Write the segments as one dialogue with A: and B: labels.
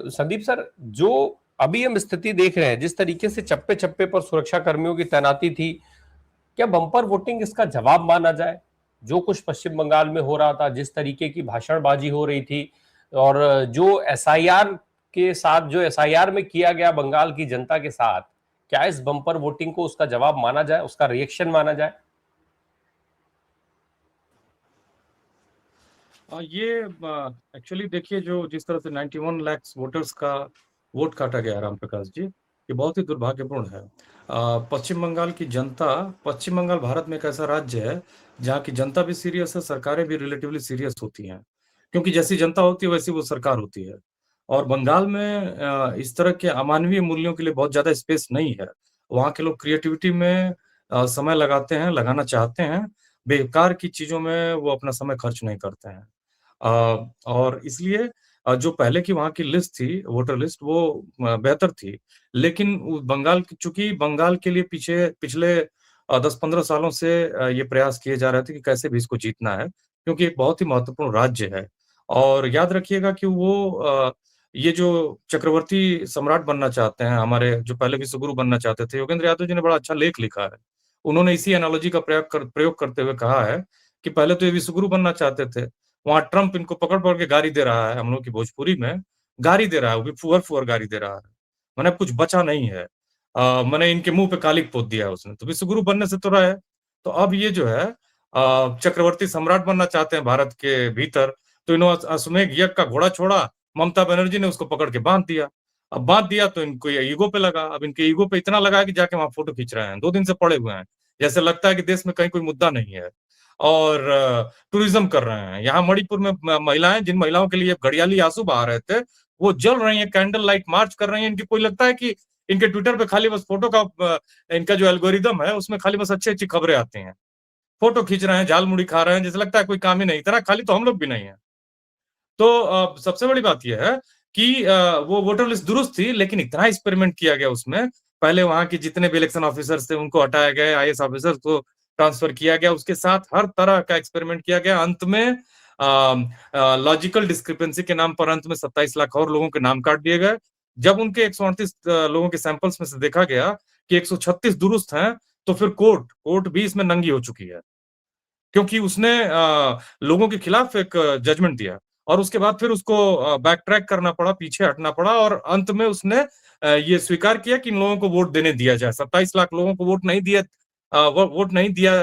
A: Sandeep sir, जो अभी हम स्थिति देख रहे हैं, जिस तरीके से चप्पे चप्पे पर सुरक्षा कर्मियों की तैनाती थी, क्या बम्पर वोटिंग इसका जवाब माना जाए? जो कुछ पश्चिम बंगाल में हो रहा था, जिस तरीके की भाषणबाजी हो रही थी, और जो एसआईआर के साथ, जो एसआईआर में किया गया बंगाल की जनता के साथ, क्या इस बम्पर वोटिंग को उसका जवाब माना जाए, उसका रिएक्शन माना जाए?
B: ये एक्चुअली देखिए, जो जिस तरह से 91 लाख वोटर्स का वोट काटा गया राम प्रकाश जी, ये बहुत ही दुर्भाग्यपूर्ण है। पश्चिम बंगाल की जनता, पश्चिम बंगाल भारत में एक ऐसा राज्य है जहाँ की जनता भी सीरियस है, सरकारें भी रिलेटिवली सीरियस होती हैं, क्योंकि जैसी जनता होती है वैसी वो सरकार होती है। और बंगाल में इस तरह के अमानवीय मूल्यों के लिए बहुत ज्यादा स्पेस नहीं है। वहाँ के लोग क्रिएटिविटी में समय लगाते हैं, लगाना चाहते हैं, बेकार की चीजों में वो अपना समय खर्च नहीं करते हैं। और इसलिए जो पहले की वहाँ की लिस्ट थी, वोटर लिस्ट, वो बेहतर थी। लेकिन बंगाल, चूंकि बंगाल के लिए पीछे पिछले 10-15 सालों से ये प्रयास किए जा रहे थे कि कैसे भी इसको जीतना है, क्योंकि एक बहुत ही महत्वपूर्ण राज्य है। और याद रखिएगा कि वो ये जो चक्रवर्ती सम्राट बनना चाहते हैं, हमारे जो पहले विश्वगुरु बनना चाहते थे, योगेंद्र यादव जी ने बड़ा अच्छा लेख लिखा है। उन्होंने इसी एनालॉजी का प्रयोग करते हुए कहा है कि पहले तो ये विश्वगुरु बनना चाहते थे, वहां ट्रम्प इनको पकड़ पकड़ के गाली दे रहा है, हम लोग की भोजपुरी में गाली दे रहा है, वो भी फुहर फुहर गाली दे रहा है। मैंने कुछ बचा नहीं है। मैंने इनके मुंह पे कालिक पोत दिया है उसने, तो विश्वगुरु बनने से तो रहा है। तो अब ये जो है चक्रवर्ती सम्राट बनना चाहते हैं भारत के भीतर, तो इन्होंने अश्वमेध यज्ञ का घोड़ा छोड़ा, ममता बनर्जी ने उसको पकड़ के बांध दिया। अब बांध दिया तो इनको ये ईगो पे लगा, अब इनके ईगो पे इतना लगा कि जाके वहां फोटो खींच रहे हैं, 2 दिन से पड़े हुए हैं, जैसे लगता है कि देश में कहीं कोई मुद्दा नहीं है। और टूरिज्म कर रहे हैं। यहाँ मणिपुर में महिलाएं, जिन महिलाओं के लिए घड़ियाली आंसू बहा रहे थे, वो जल रही हैं, कैंडल लाइट मार्च कर रही हैं। इनकी कोई लगता है कि इनके ट्विटर पे खाली बस फोटो का इनका जो एल्गोरिदम है उसमें खाली बस अच्छी अच्छी खबरें आती हैं, फोटो खींच रहे हैं, झाल मुड़ी खा रहे हैं, जैसे लगता है कोई काम ही नहीं। इतना खाली तो हम लोग भी नहीं है। तो सबसे बड़ी बात यह है कि वो वोटर लिस्ट दुरुस्त थी, लेकिन इतना एक्सपेरिमेंट किया गया उसमें। पहले वहां के जितने भी इलेक्शन ऑफिसर्स थे उनको हटाया गया, आईएएस ऑफिसर्स को ट्रांसफर किया गया, उसके साथ हर तरह का एक्सपेरिमेंट किया गया। अंत में लॉजिकल डिस्क्रिपेंसी के नाम पर अंत में 27 लाख और लोगों के नाम काट दिए गए। जब उनके 138 लोगों के सैंपल्स में से देखा गया कि 136 दुरुस्त हैं, तो फिर कोर्ट भी इसमें नंगी हो चुकी है, क्योंकि उसने लोगों के खिलाफ एक जजमेंट दिया, और उसके बाद फिर उसको बैक ट्रैक करना पड़ा, पीछे हटना पड़ा, और अंत में उसने ये स्वीकार किया कि इन लोगों को वोट देने दिया जाए। 27 लाख लोगों को वोट नहीं दिया, वोट नहीं दिया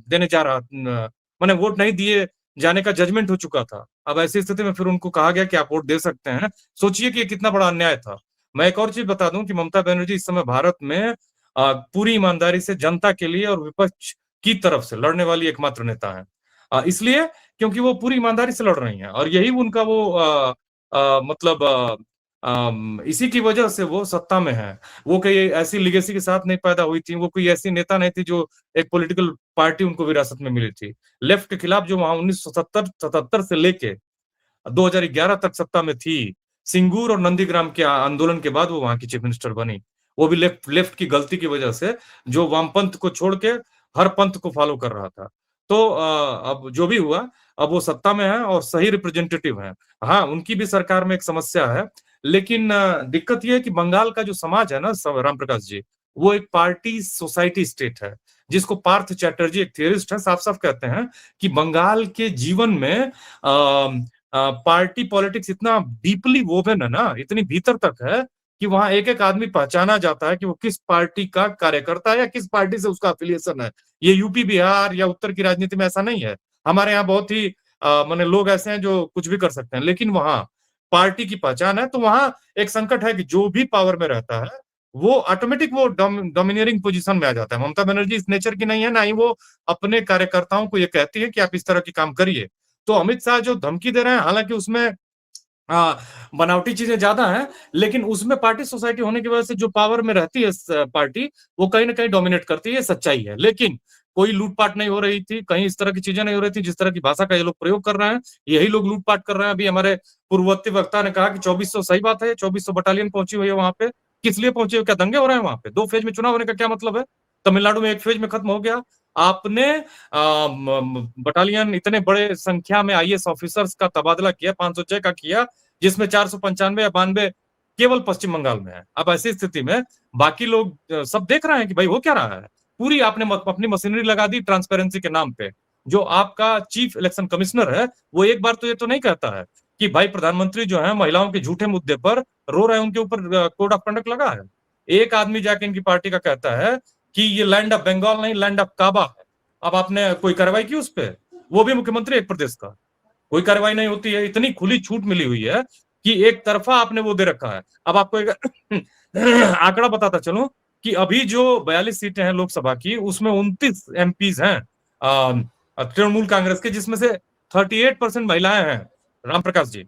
B: देने जा रहा, मैंने वोट नहीं दिए जाने का जजमेंट हो चुका था। अब ऐसी स्थिति में फिर उनको कहा गया कि आप वोट दे सकते हैं। सोचिए कि ये कितना बड़ा अन्याय था। मैं एक और चीज बता दूं कि ममता बनर्जी इस समय भारत में पूरी ईमानदारी से जनता के लिए और विपक्ष की तरफ से लड़ने वाली एकमात्र नेता है। इसलिए क्योंकि वो पूरी ईमानदारी से लड़ रही हैं, और यही उनका वो मतलब इसी की वजह से वो सत्ता में है। वो कोई ऐसी लिगेसी के साथ नहीं पैदा हुई थी, वो कोई ऐसी नेता नहीं थी जो एक पॉलिटिकल पार्टी उनको विरासत में मिली थी। लेफ्ट के खिलाफ जो वहां 1977 से लेके 2011 तक सत्ता में थी, सिंगूर और नंदीग्राम के आंदोलन के बाद वो वहां की चीफ मिनिस्टर बनी। वो भी लेफ्ट की गलती की वजह से, जो वामपंथ को छोड़ के हर पंथ को फॉलो कर रहा था। तो अब जो भी हुआ, अब वो सत्ता में है और सही रिप्रेजेंटेटिव है। हाँ, उनकी भी सरकार में एक समस्या है, लेकिन दिक्कत ये है कि बंगाल का जो समाज है ना राम प्रकाश जी, वो एक पार्टी सोसाइटी स्टेट है, जिसको पार्थ चैटर्जी एक थियरिस्ट है, साफ साफ कहते हैं कि बंगाल के जीवन में पार्टी पॉलिटिक्स इतना डीपली वोवेन है ना, इतनी भीतर तक है कि वहां एक एक आदमी पहचाना जाता है कि वो किस पार्टी का कार्यकर्ता है या किस पार्टी से उसका अफिलिएशन है। ये यूपी बिहार या उत्तर की राजनीति में ऐसा नहीं है। हमारे यहाँ बहुत ही माने लोग ऐसे हैं जो कुछ भी कर सकते हैं, लेकिन वहां पार्टी की पहचान है। तो वहां एक संकट है कि जो भी पावर में रहता है वो ऑटोमेटिक वो डोमिनियरिंग पोजीशन में आ जाता है। ममता बनर्जी इस नेचर की नहीं है, ना ही वो अपने कार्यकर्ताओं को ये कहती है कि आप इस तरह के काम करिए। तो अमित शाह जो धमकी दे रहे हैं, हालांकि उसमें बनावटी चीजें ज्यादा हैं, लेकिन उसमें पार्टी सोसाइटी होने की वजह से जो पावर में रहती है पार्टी, वो कहीं ना कहीं डोमिनेट करती है, सच्चाई है। लेकिन कोई लूटपाट नहीं हो रही थी, कहीं इस तरह की चीजें नहीं हो रही थी जिस तरह की भाषा का ये लोग प्रयोग कर रहे हैं। यही लोग लूटपाट कर रहे हैं। अभी हमारे पूर्ववर्ती वक्ता ने कहा कि 2400, सही बात है, 2400 बटालियन पहुंची हुई है वहां पे। किस लिए पहुंची हुई? क्या दंगे हो रहे हैं वहां पे? 2 फेज में चुनाव होने का क्या मतलब है? तमिलनाडु में 1 फेज में खत्म हो गया। आपने बटालियन, इतने बड़े संख्या में आईएएस ऑफिसर्स का तबादला किया, 506 का किया, जिसमें 495 या 92 केवल पश्चिम बंगाल में है। अब ऐसी स्थिति में बाकी लोग सब देख रहे हैं कि भाई हो क्या रहा है। पूरी आपने अपनी मशीनरी लगा दी ट्रांसपेरेंसी के नाम पे। जो आपका चीफ इलेक्शन कमिश्नर है वो एक बार तो ये तो नहीं कहता है कि भाई प्रधानमंत्री जो है महिलाओं के झूठे मुद्दे पर रो रहे हैं, उनके ऊपर कोड ऑफ कंडक्ट लगा है। एक आदमी जाके इनकी पार्टी का कहता है कि ये लैंड ऑफ बंगाल नहीं, लैंड ऑफ काबा है। अब आपने कोई कार्रवाई की उस पर? वो भी मुख्यमंत्री एक प्रदेश का, कोई कार्रवाई नहीं होती है। इतनी खुली छूट मिली हुई है कि एक तरफा आपने वो दे रखा है। अब आपको एक आंकड़ा बताता चलूं कि अभी जो 42 सीटें हैं लोकसभा की, उसमें 29 एमपीज हैं तृणमूल कांग्रेस के, जिसमें से 38% महिलाएं हैं, रामप्रकाश जी।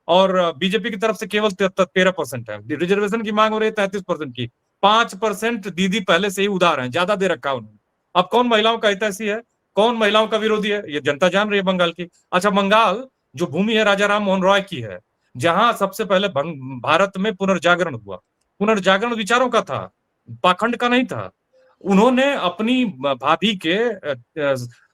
B: और बीजेपी की तरफ से केवल 13% है। रिजर्वेशन की मांग हो रही है 33% की। 5% दीदी पहले से ही उधार है, ज्यादा दे रखा है उन्होंने। अब कौन महिलाओं का हितैषी है, कौन महिलाओं का विरोधी है, ये जनता जान रही है बंगाल की। अच्छा, बंगाल जो भूमि है राजा राम मोहन रॉय की है, जहां सबसे पहले भारत में पुनर्जागरण हुआ। पुनर्जागरण विचारों का था, पाखंड का नहीं था। उन्होंने अपनी भाभी के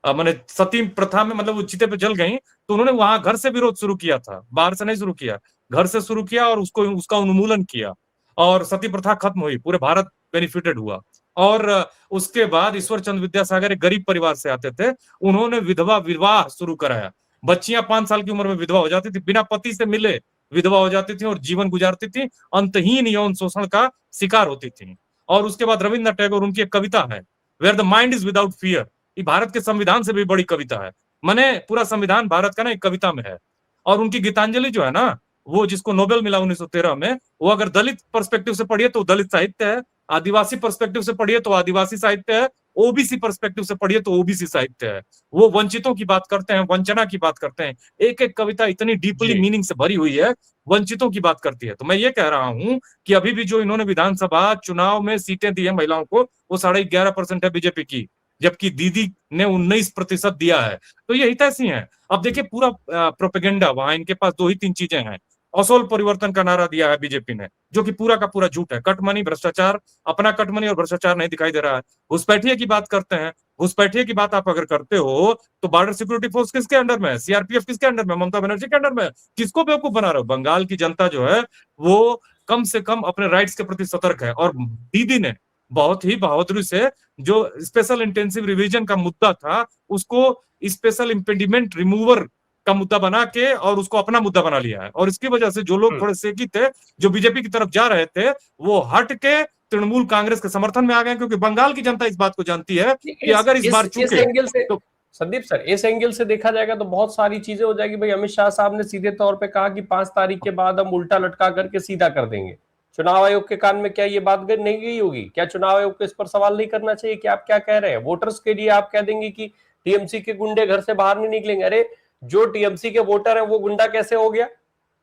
B: माने सती प्रथा में, मतलब वो चिते पे जल गई, तो उन्होंने वहां घर से विरोध शुरू किया था, बाहर से नहीं शुरू किया, घर से शुरू किया और उसको उसका उन्मूलन किया और सती प्रथा खत्म हुई, पूरे भारत बेनिफिटेड हुआ। और उसके बाद ईश्वर चंद्र विद्यासागर एक गरीब परिवार से आते थे, उन्होंने विधवा विवाह शुरू कराया। बच्चियां 5 साल की उम्र में विधवा हो जाती थी, बिना पति से मिले विधवा हो जाती थी और जीवन गुजारती थी, अंतहीन यौन शोषण का शिकार होती थी। और उसके बाद रविन्द्रनाथ टैगोर, उनकी एक कविता है, where the mind is without fear. ये भारत के संविधान से भी बड़ी कविता है। मैंने पूरा संविधान भारत का ना एक कविता में है। और उनकी गीतांजलि जो है ना, वो जिसको नोबेल मिला 1913 में, वो अगर दलित पर्सपेक्टिव से पढ़िए तो दलित साहित्य है, आदिवासी पर्सपेक्टिव से पढ़िए तो आदिवासी साहित्य है, ओबीसी पर्सपेक्टिव से पढ़िए तो ओबीसी साहित्य है। वो वंचितों की बात करते हैं, वंचना की बात करते हैं। एक एक कविता इतनी डीपली
A: जी।
B: मीनिंग से भरी हुई है, वंचितों की बात करती है। तो मैं ये कह रहा हूं कि अभी भी जो इन्होंने विधानसभा चुनाव में सीटें दी है महिलाओं को, वो 11.5% है बीजेपी की, जबकि दीदी ने 19% दिया है। तो ये हितैषी है। अब देखिए पूरा प्रोपेगेंडा, वहां इनके पास 2 ही 3 चीजें हैं। असोल परिवर्तन का नारा दिया है बीजेपी ने, जो कि पूरा का पूरा झूठ है। कटमनी, भ्रष्टाचार, अपना कटमनी और भ्रष्टाचार नहीं दिखाई दे रहा है। घुसपैठिए की बात करते हैं। घुसपैठिए की बात आप अगर करते हो तो बॉर्डर सिक्योरिटी फोर्स किसके अंडर में है, सीआरपीएफ किसके अंडर में, ममता बनर्जी के अंडर में है। किसको बेवकूफ बना रहे हो? बंगाल की जनता जो है वो कम से कम अपने राइट्स के प्रति सतर्क है। और दीदी ने बहुत ही बहादुरी से जो स्पेशल इंटेंसिव रिवीजन का मुद्दा था, उसको स्पेशल इम्पेडिमेंट रिमूवर का मुद्दा बना के और उसको अपना मुद्दा बना लिया है। और इसकी वजह से जो लोग थोड़े सेकी थे, जो बीजेपी की तरफ जा रहे थे, वो हट के तृणमूल कांग्रेस के समर्थन में आ गए, क्योंकि बंगाल की जनता इस बात को जानती है कि अगर इस बार
A: इस
B: चूके
A: एंगल से
B: तो।
A: संदीप सर, इस एंगल से देखा जाएगा तो बहुत सारी चीजें हो जाएगी। भाई अमित शाह साहब ने सीधे तौर पे कहा कि 5 तारीख के बाद हम उल्टा लटका करके सीधा कर देंगे। चुनाव आयोग के कान में क्या ये बात नहीं गई होगी? क्या चुनाव आयोग को इस पर सवाल नहीं करना चाहिए कि आप क्या कह रहे हैं? वोटर्स के लिए आप कह देंगे कि टीएमसी के गुंडे घर से बाहर नहीं निकलेंगे। अरे जो टीएमसी के वोटर है वो गुंडा कैसे हो गया?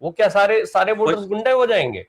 A: वो क्या सारे सारे वोटर्स गुंडे हो जाएंगे?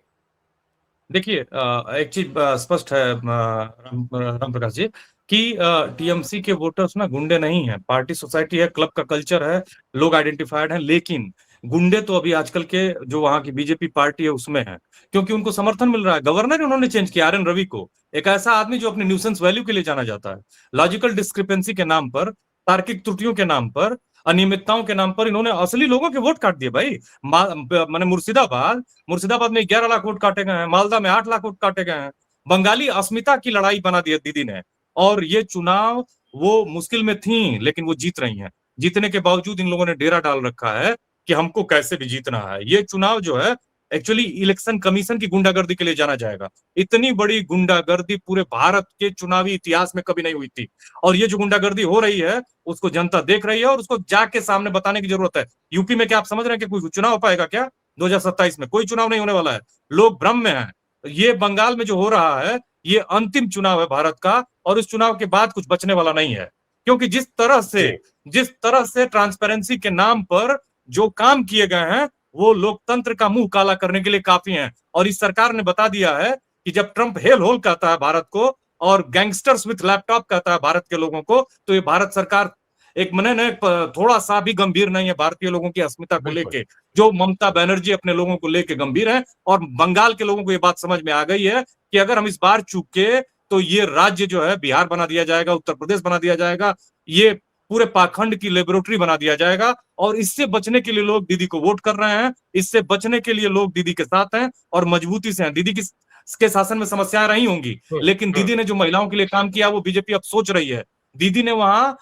B: देखिए एक चीज स्पष्ट है राम प्रकाश जी, कि टीएमसी के वोटर्स ना गुंडे नहीं है। पार्टी सोसाइटी है, क्लब का कल्चर है, लोग आइडेंटिफाइड हैं। लेकिन गुंडे तो अभी आजकल के जो वहां की बीजेपी पार्टी है उसमें है, क्योंकि उनको समर्थन मिल रहा है। गवर्नर उन्होंने चेंज किया आर एन रवि को, एक ऐसा आदमी जो अपने न्यूसेंस वैल्यू के लिए जाना जाता है। लॉजिकल डिस्क्रिपेंसी के नाम पर, तार्किक त्रुटियों के नाम पर, अनियमितताओं के नाम पर इन्होंने असली लोगों के वोट काट दिए भाई। मैंने मुर्शिदाबाद मुर्शिदाबाद में 11 लाख वोट काटे गए हैं, मालदा में 8 लाख वोट काटे गए हैं। बंगाली अस्मिता की लड़ाई बना दी दीदी ने। और ये चुनाव वो मुश्किल में थी, लेकिन वो जीत रही हैं। जीतने के बावजूद इन लोगों ने डेरा डाल रखा है कि हमको कैसे भी जीतना है। ये चुनाव जो है एक्चुअली इलेक्शन कमीशन की गुंडागर्दी के लिए जाना जाएगा। इतनी बड़ी गुंडागर्दी पूरे भारत के चुनावी इतिहास में कभी नहीं हुई थी। और ये जो गुंडागर्दी हो रही है उसको जनता देख रही है, और उसको जाके सामने बताने की जरूरत है। यूपी में क्या आप समझ रहे हैं कि कोई चुनाव हो पाएगा क्या? 2027 में कोई चुनाव नहीं होने वाला है। लोग भ्रम में हैं। ये बंगाल में जो हो रहा है ये अंतिम चुनाव है भारत का, और इस चुनाव के बाद कुछ बचने वाला नहीं है। क्योंकि जिस तरह से ट्रांसपेरेंसी के नाम पर जो काम किए गए हैं वो लोकतंत्र का मुंह काला करने के लिए काफी हैं। और इस सरकार ने बता दिया है कि जब ट्रंप हेल होल कहता है भारत को और गैंगस्टर्स विथ लैपटॉप कहता है भारत के लोगों को, तो ये भारत सरकार एक मने ने थोड़ा सा भी गंभीर नहीं है भारतीय लोगों की अस्मिता को लेके, जो ममता बनर्जी अपने लोगों को लेके गंभीर है। और बंगाल के लोगों को ये बात समझ में आ गई है कि अगर हम इस बार चूके तो ये राज्य जो है बिहार बना दिया जाएगा, उत्तर प्रदेश बना दिया जाएगा। ये पूरे पाखंड की लेबोरेटरी बना दिया जाएगा। और इससे बचने के लिए लोग दीदी को वोट कर रहे हैं, इससे बचने के लिए लोग दीदी के साथ हैं और मजबूती से हैं। दीदी के शासन में समस्याएं रही होंगी, लेकिन दीदी ने जो महिलाओं के लिए काम किया वो बीजेपी अब सोच रही है। दीदी ने वहां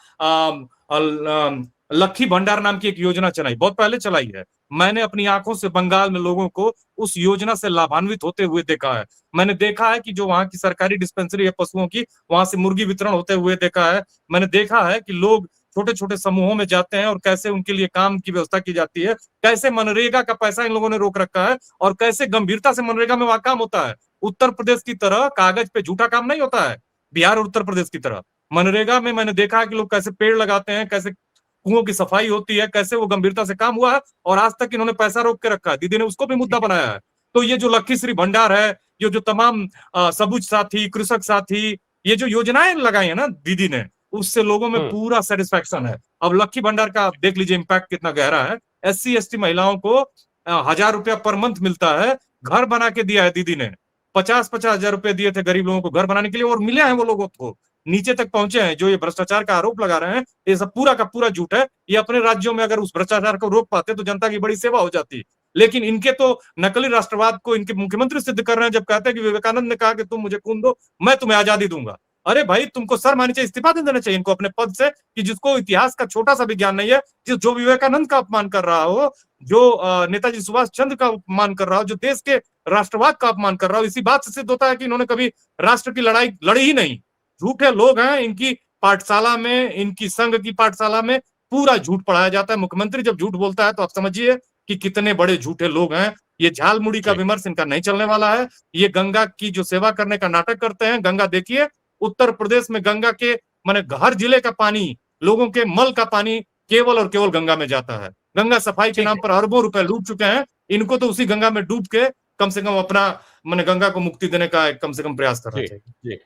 B: लक्की भंडार नाम की एक योजना चलाई, बहुत पहले चलाई है। मैंने अपनी आंखों से बंगाल में लोगों को उस योजना से लाभान्वित होते हुए देखा है। मैंने देखा है कि जो वहां की सरकारी डिस्पेंसरी है पशुओं की, वहां से मुर्गी वितरण होते हुए देखा है। मैंने देखा है कि लोग छोटे छोटे समूहों में जाते हैं और कैसे उनके लिए काम की व्यवस्था की जाती है, कैसे मनरेगा का पैसा इन लोगों ने रोक रखा है और कैसे गंभीरता से मनरेगा में वहां काम होता है। उत्तर प्रदेश की तरह कागज पे झूठा काम नहीं होता है, बिहार और उत्तर प्रदेश की तरह। मनरेगा में मैंने देखा है कि लोग कैसे पेड़ लगाते हैं, कैसे कुओं की सफाई होती है, कैसे वो गंभीरता से काम हुआ है और आज तक इन्होंने पैसा रोक के रखा है। दीदी ने उसको भी मुद्दा बनाया है। तो ये जो लखीश्री भंडार है, ये जो तमाम सबुज साथी, कृषक साथी, ये जो योजनाएं लगाई है ना दीदी ने, उससे लोगों में पूरा सेटिस्फेक्शन है। अब लक्की भंडार का आप देख लीजिए इम्पैक्ट कितना गहरा है। SC ST महिलाओं को 1000 रुपया पर मंथ मिलता है, घर बना के दिया है दीदी ने। 50-50 हजार रुपए दिए थे गरीब लोगों को घर बनाने के लिए और मिले हैं वो लोगों को, नीचे तक पहुंचे हैं। जो ये भ्रष्टाचार का आरोप लगा रहे हैं, ये सब पूरा का पूरा झूठ है। ये अपने राज्यों में अगर उस भ्रष्टाचार को रोक पाते तो जनता की बड़ी सेवा हो जाती। लेकिन इनके तो नकली राष्ट्रवाद को इनके मुख्यमंत्री सिद्ध कर रहे हैं, जब कहते हैं कि विवेकानंद ने कहा कि तुम मुझे खून दो, मैं तुम्हें आजादी दूंगा। अरे भाई, तुमको शर्म आनी चाहिए, इस्तीफा दे देना चाहिए इनको अपने पद से, कि जिसको इतिहास का छोटा सा भी ज्ञान नहीं है, जो विवेकानंद का अपमान कर रहा हो, जो नेताजी सुभाष चंद्र का अपमान कर रहा हो, जो देश के राष्ट्रवाद का अपमान कर रहा हो। इसी बात से सिद्ध होता है कि इन्होंने कभी राष्ट्र की लड़ाई लड़ी ही नहीं। झूठे लोग हैं। इनकी पाठशाला में, इनकी संघ की पाठशाला में पूरा झूठ पढ़ाया जाता है। मुख्यमंत्री जब झूठ बोलता है तो आप समझिए कि कितने बड़े झूठे लोग हैं। ये झालमुड़ी का विमर्श इनका नहीं चलने वाला है। ये गंगा की जो सेवा करने का नाटक करते हैं। गंगा देखिए, उत्तर प्रदेश में गंगा के माने हर जिले का पानी, लोगों के मल का पानी केवल और केवल गंगा में जाता है। गंगा सफाई के नाम पर अरबों रुपए लूट चुके हैं। इनको तो उसी गंगा में डूब के कम से कम अपना माने गंगा को मुक्ति देने का कम से कम प्रयास करना चाहिए।